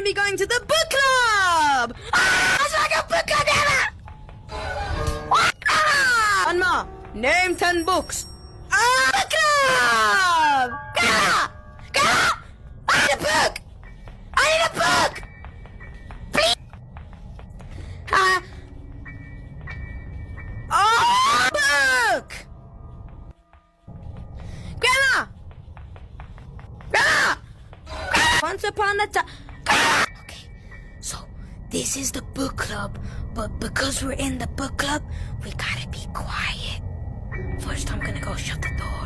be going to the book club! It's like a book club, Anma, name 10 books. Book club! Grandma! I need a book! I need a book! Please! Book! Grandma! Grandma! Once upon a time... Okay, so this is the book club, but because we're in the book club, we gotta be quiet. First, I'm gonna go shut the door.